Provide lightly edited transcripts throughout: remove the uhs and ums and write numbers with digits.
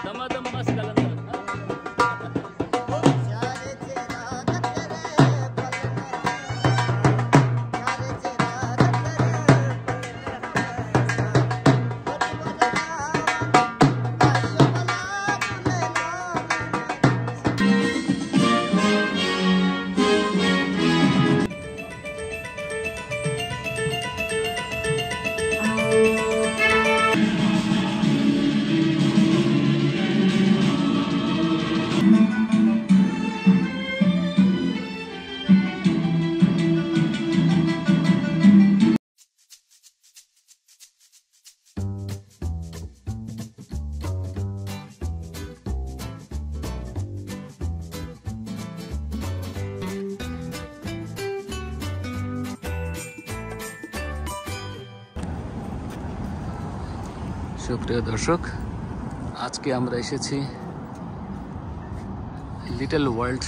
दमादम मस्त कलंदर সুপ্রিয় দর্শক, আজকে আমরা এসেছি little world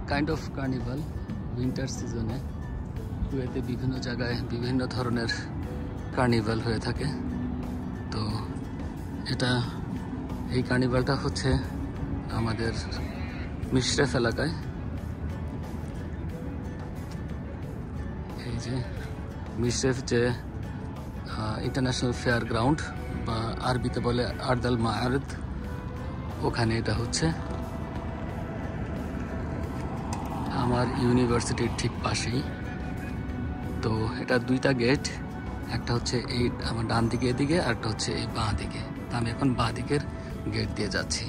kind of carnival winter সিজনে। কুয়েতে বিভিন্ন জায়গায় বিভিন্ন ধরনের কার্নিভাল হয়ে থাকে। তো এই কার্নিভালটা হচ্ছে আমাদের মিশরেফ এলাকায়। এই যে মিশরেফ যে ইন্টারন্যাশনাল ফেয়ার গ্রাউন্ড বা আরবিতে বলে আরদাল মাআরিদ, ওখানে এটা হচ্ছে। আমার ইউনিভার্সিটির ঠিক পাশেই। তো এটা দুইটা গেট, একটা হচ্ছে এই আমার ডান দিকে এদিকে, আর একটা হচ্ছে এই বাঁ দিকে। তো আমি এখন বাঁ দিকের গেট দিয়ে যাচ্ছি।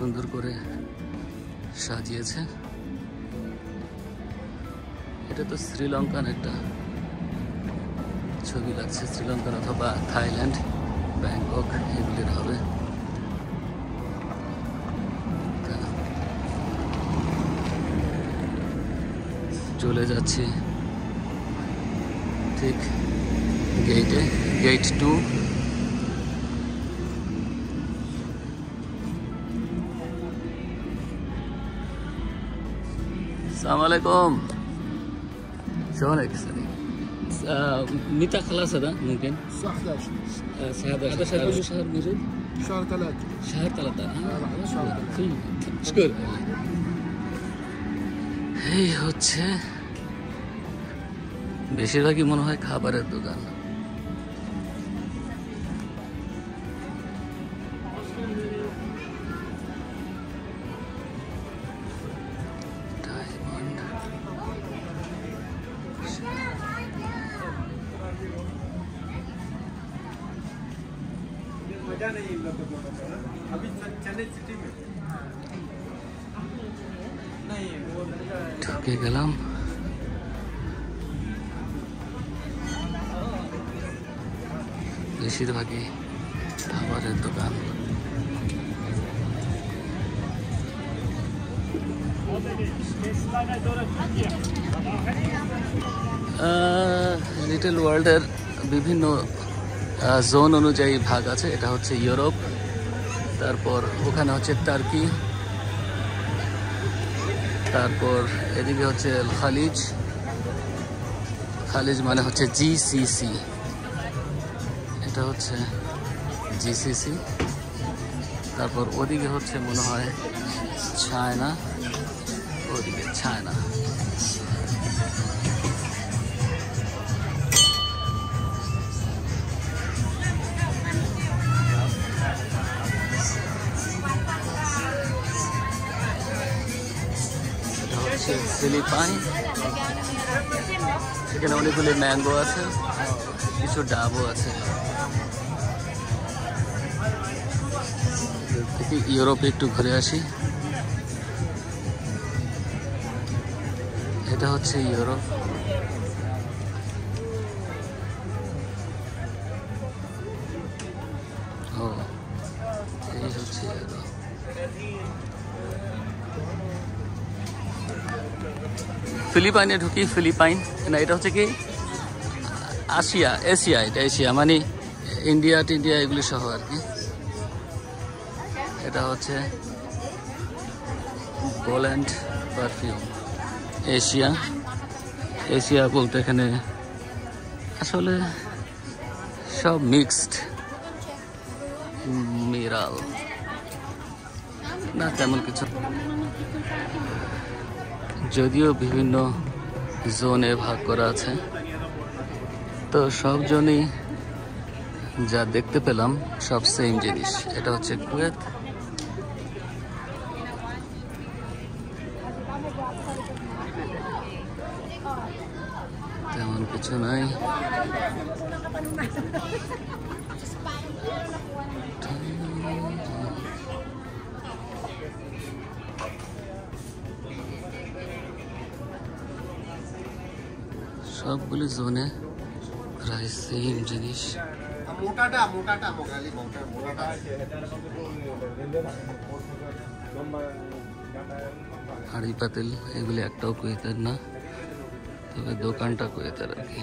সুন্দর করে সাজিয়েছে। এটা তো শ্রীলঙ্কান একটা ছবি লাগছে, শ্রীলঙ্কান অথবা থাইল্যান্ড, ব্যাংকক এগুলির হবে। চলে যাচ্ছি ঠিক গেটে, গেট 2। السلام عليكم. شلونك سليم؟ متى خلاص هذا ممكن؟ الساعة 11. هذا شهر موجود؟ شهر 3. شهر 3 شهر 3. شكرا. এই হচ্ছে বেশিরভাগই মনে হয় খাবারের দোকান। ঢুকে গেলাম। বেশিরভাগই খাবারের দোকান। লিটল ওয়ার্ল্ডের বিভিন্ন জোন অনুযায়ী ভাগ আছে। এটা হচ্ছে ইউরোপ, তারপর ওখানে হচ্ছে টার্কি, তারপর এদিকে হচ্ছে খালিজ। খালিজ মানে হচ্ছে জিসিসি, এটা হচ্ছে জিসিসি। তারপর ওদিকে হচ্ছে মনে হয় চায়না, ওদিকে চায়না। ফিলিপাইন, সেখানে অনেকগুলি ম্যাঙ্গো আছে, কিছু ডাবও আছে। ইউরোপে একটু ঘুরে আসি। এটা হচ্ছে ইউরোপ। ও এই হচ্ছে ইউরোপ। ফিলিপাইনে ঢুকি। ফিলিপাইন না, এটা হচ্ছে কি আসিয়া এশিয়া, এটা এশিয়া মানে ইন্ডিয়া টিন্ডিয়া এগুলি সহ আর কি। এটা হচ্ছে বোল্যান্ড পারফিউম এশিয়া। এশিয়া বলতে এখানে আসলে সব মিক্সড, মিরাল না তেমন কিছু, যদিও বিভিন্ন জোনে ভাগ করা আছে। তো সব জনই যা দেখতে পেলাম সব সেম জিনিস। এটা হচ্ছে কুয়েত। তেমন কিছু নাই। সবগুলি জোনে প্রায় সেম জিনিস। হাড়ি পাতিল এগুলি একটাও কুয়েতের না, তবে দোকানটা কুয়েতের আর কি।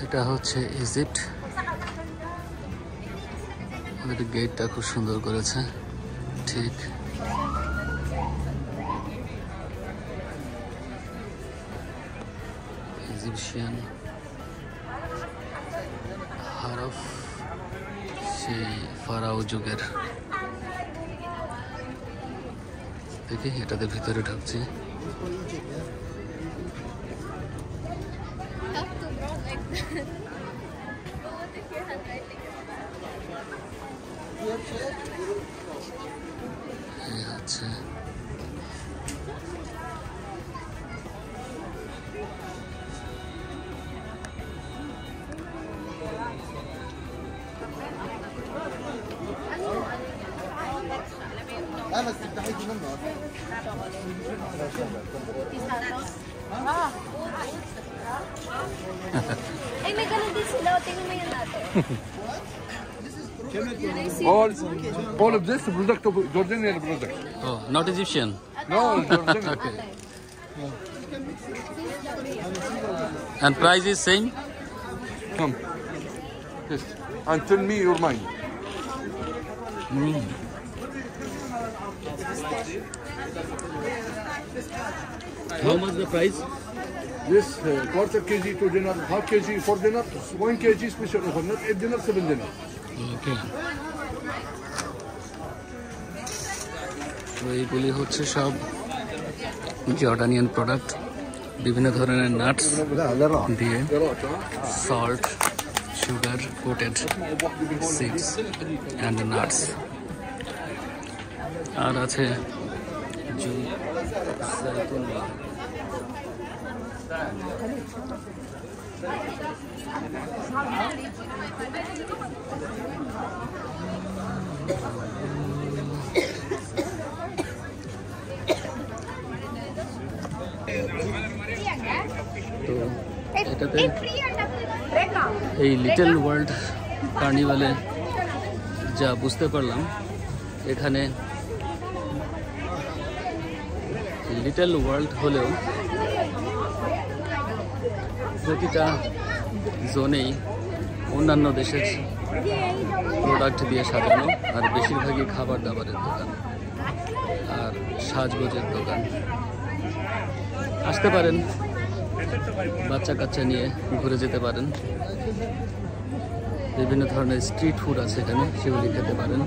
এটা হচ্ছে ইজিপ্ট। ওদের গেটটা খুব সুন্দর করেছে। ঠিক ইজিপশিয়ান হরফ, সেই ফারাও যুগের। দেখি এটাদের ভিতরে ঢুকছি। এই হচ্ছে Ay, may ganun din sila. O, tingnan mo yan natin. All of this product of Jordanian product. Oh, not Egyptian. No, Jordanian. Okay. And price is same? Come. Yes. And tell me your mind. How much the price? This quarter kg, 2 dinar, half kg, 4 dinar, 1 kg special offer, not 8 dinar, 7 dinar. Okay. তো এইগুলি হচ্ছে সব Jordanian product, বিভিন্ন ধরনের nuts দিয়ে salt, sugar coated seeds and nuts. আর আছে জাইতুন। তো এটাতে এই লিটল ওয়ার্ল্ড কার্নিভালে যা বুঝতে পারলাম, এখানে লিটল ওয়ার্ল্ড হলেও প্রতিটা জোনেই অন্যান্য দেশের প্রোডাক্ট দিয়ে সাজানো, আর বেশিরভাগই খাবার দাবারের দোকান আর সাজগোজের দোকান। আসতে পারেন, বাচ্চা কাচ্চা নিয়ে ঘুরে যেতে পারেন। বিভিন্ন ধরনের স্ট্রিট ফুড আছে এখানে, সেগুলি খেতে পারেন।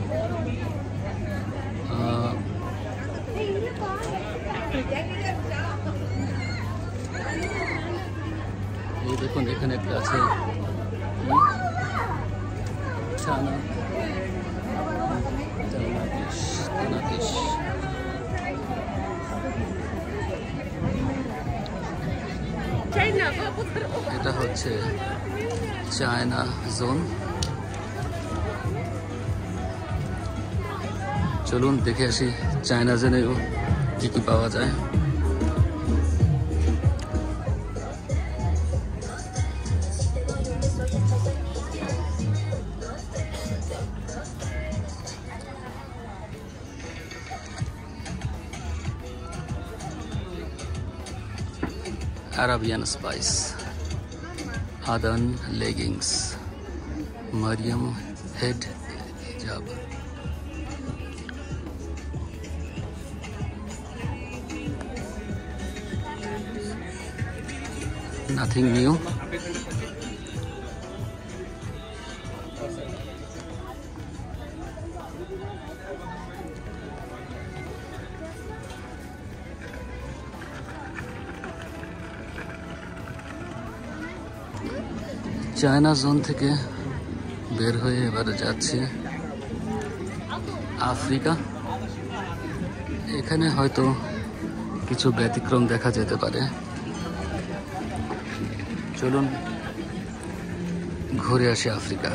এই দেখুন এখানে একটা আছে ছানা, তানাতিশ। এটা হচ্ছে চায়না জোন। চলুন দেখে আসি চায়না জোনেও কি কি পাওয়া যায়। Arabian spice, Adan leggings, Mariam head hijab. Nothing new. China zone থেকে বের হয়ে এবারে যাচ্ছি আফ্রিকা। এখানে হয়তো কিছু ব্যতিক্রম দেখা যেতে পারে। চলুন ঘুরে আসি Africa.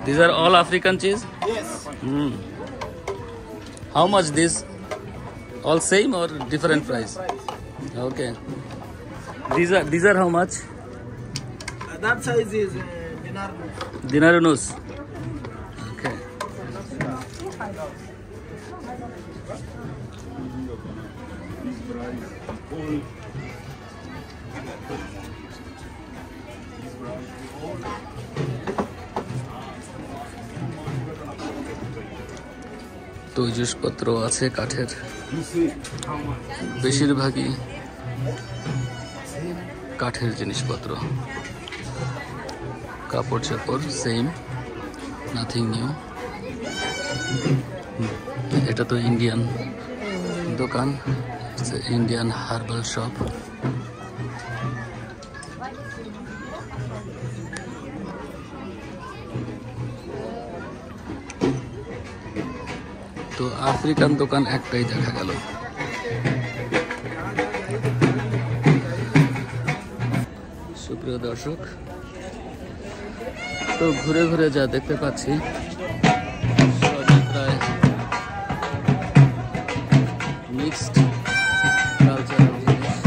These are all African cheese? Yes. How much this? All same or different price? Okay. These are how much? That size is dinar. Dinarunus. Okay. তৈজসপত্র আছে কাঠের, বেশিরভাগই কাঠের জিনিসপত্র। কাপড় চাপড় সেম, নাথিং নিউ। এটা তো ইন্ডিয়ান দোকান, ইন্ডিয়ান হার্বাল শপ। তো আফ্রিকান দোকান একটাই দেখা গেল। সুপ্রিয় দর্শক, তো ঘুরে ঘুরে যা দেখতে পাচ্ছি সবই প্রায় মিক্সড কালচারাল জিনিস।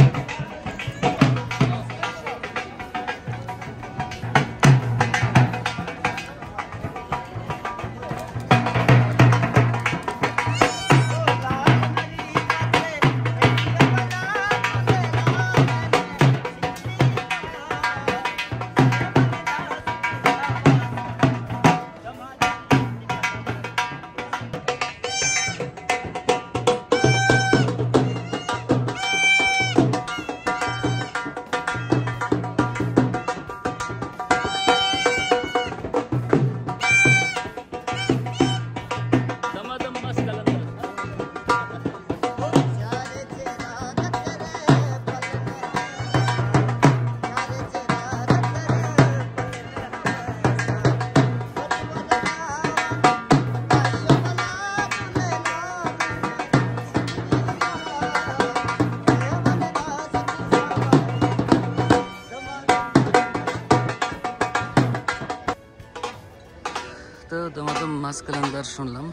তো দমাদম মাছ কালান্দার শুনলাম।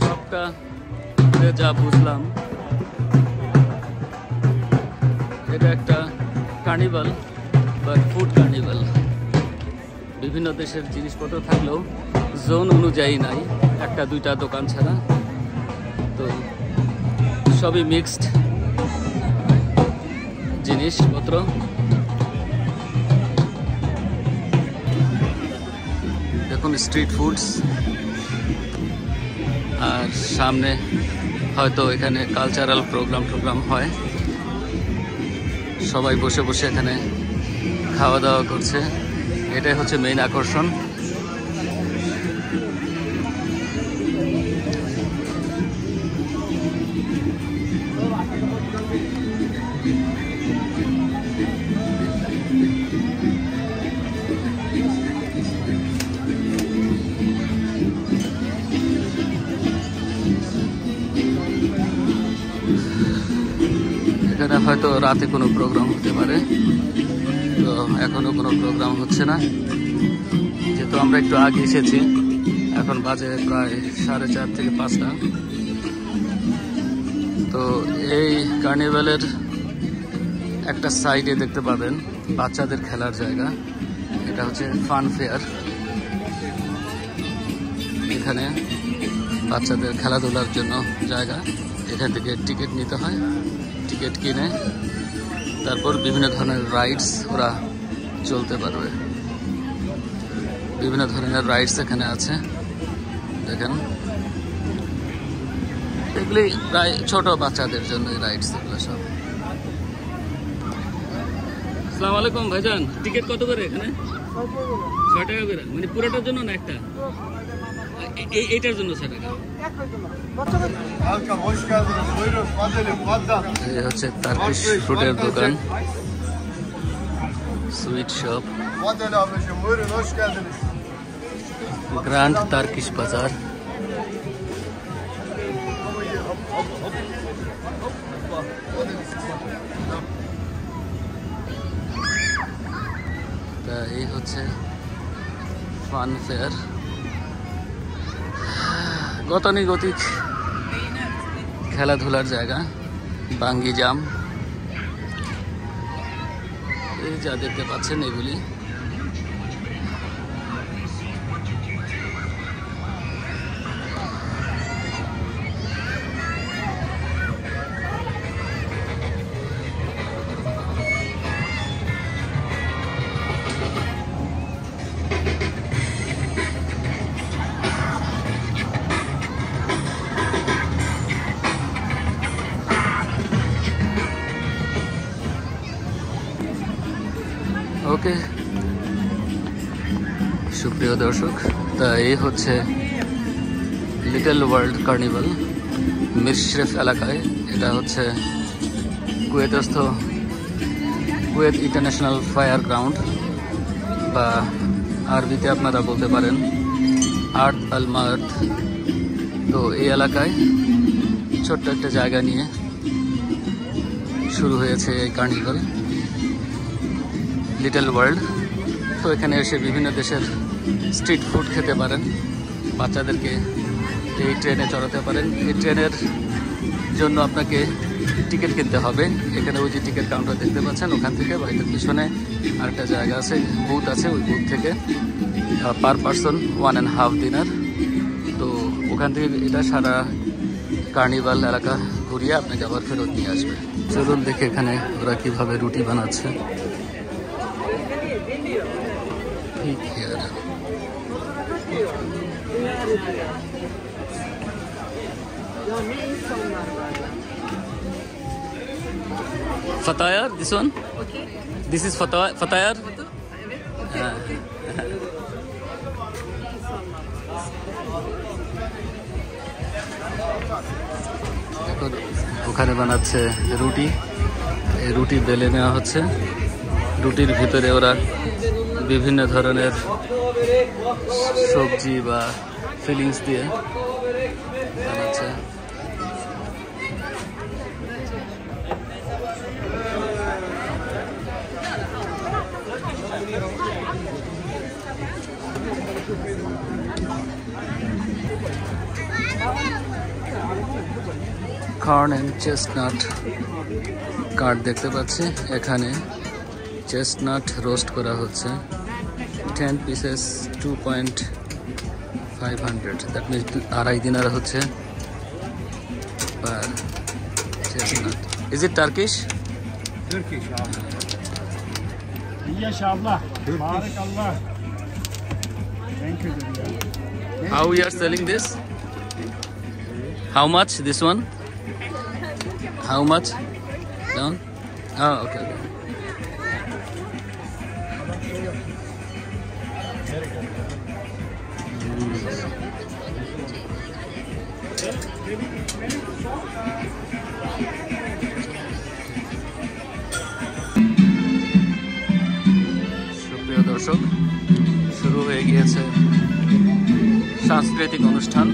সবটা যা বুঝলাম, এটা একটা কার্নিভাল বা ফুড কার্নিভাল। বিভিন্ন দেশের জিনিসপত্র থাকলেও জোন অনুযায়ী নাই, একটা দুইটা দোকান ছাড়া। তো সবই মিক্সড জিনিসপত্র। দেখুন স্ট্রিট ফুডস, আর সামনে হয়তো এখানে কালচারাল প্রোগ্রাম হয়, সবাই বসে বসে এখানে খাওয়া দাওয়া করছে, এটাই হচ্ছে মেইন আকর্ষণ। এখানে হয়তো রাতে কোনো প্রোগ্রাম হতে পারে, তো এখনো কোনো প্রোগ্রাম হচ্ছে না, যেহেতু আমরা একটু আগে এসেছি। এখন বাজে প্রায় 4:30 থেকে 5টা। তো এই কার্নিভালের একটা সাইডে দেখতে পাবেন বাচ্চাদের খেলার জায়গা, এটা হচ্ছে ফান ফেয়ার। এখানে বাচ্চাদের খেলাধুলার জন্য জায়গা, এখান থেকে টিকিট নিতে হয়, টিকিট কিনে তারপর বিভিন্ন ধরনের রাইডস ওরা চলতে পারবে। বিভিন্ন ধরনের রাইডস এখানে আছে, দেখেন এগুলি প্রায় ছোট বাচ্চাদের জন্য রাইডস এগুলো সব। আসসালামু আলাইকুম ভাইজান, টিকিট কত করে এখানে? 6 টাকা করে, মানে পুরোটার জন্য না একটা? এইটার জন্য 6 টাকা। এই হচ্ছে টার্কিশ ফুডের দোকান, সুইট শপ, গ্র্যান্ড টার্কিশ বাজার। তা এই হচ্ছে ফান ফেয়ার, গতানুগতিক খেলাধুলার জায়গা, বাঙ্গি জাম, এই যা দেখতে পাচ্ছেন এগুলি। ওকে সুপ্রিয় দর্শক, তা এই হচ্ছে লিটল ওয়ার্ল্ড কার্নিভাল মিরশরেফ এলাকায়। এটা হচ্ছে কুয়েতস্থ কুয়েত ইন্টারন্যাশনাল ফায়ার গ্রাউন্ড, বা আরবিতে আপনারা বলতে পারেন আর্থ আল মার্থ। তো এই এলাকায় ছোট্ট একটা জায়গা নিয়ে শুরু হয়েছে এই কার্নিভাল লিটল ওয়ার্ল্ড। তো এখানে এসে বিভিন্ন দেশের স্ট্রিট ফুড খেতে পারেন, বাচ্চাদেরকে এই ট্রেনে চড়াতে পারেন। এই ট্রেনের জন্য আপনাকে টিকিট কিনতে হবে। এখানে ওই যে টিকিট কাউন্টার দেখতে পাচ্ছেন, ওখান থেকে বাড়িটার পিছনে আরেকটা জায়গা আছে, বুথ আছে, ওই বুথ থেকে পার পারসন 1.5 দিনার। তো ওখান থেকে এটা সারা কার্নিভাল এলাকা ঘুরিয়ে আপনাকে আবার ফেরত নিয়ে আসবে। চলুন দেখে এখানে ওরা কীভাবে রুটি বানাচ্ছে। ঠিক here. Fatayar, this one? Okay. This is Fatayar? ওখানে বানাচ্ছে রুটি, এই রুটি বেলে নেওয়া হচ্ছে। রুটির ভিতরে ওরা বিভিন্ন ধরনের সবজি বা ফিলিংস দিয়ে বানাচ্ছে। কর্ন এন্ড চেস্টনাট কার্ড দেখতে পাচ্ছি, এখানে চেস্টনাট রোস্ট করা হচ্ছে। 10 pieces 2.500, দ্যাট মিনস 2.5 দিনার হচ্ছে per chestnut. Is it Turkish? Turkish. Yaşallah. Barakallah. How we are selling this? How much this one? How much? Down? Oh, okay. সুপ্রিয় দর্শক, শুরু হয়ে গিয়েছে সাংস্কৃতিক অনুষ্ঠান।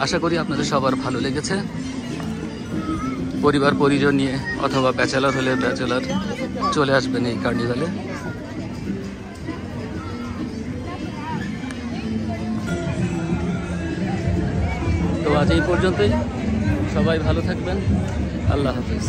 আশা করি আপনাদের সবার ভালো লেগেছে। পরিবার পরিজন নিয়ে অথবা ব্যাচেলর হলে ব্যাচেলর চলে আসবেন এই কার্নিভালে। তো আজ এই পর্যন্তই, সবাই ভালো থাকবেন, আল্লাহ হাফেজ।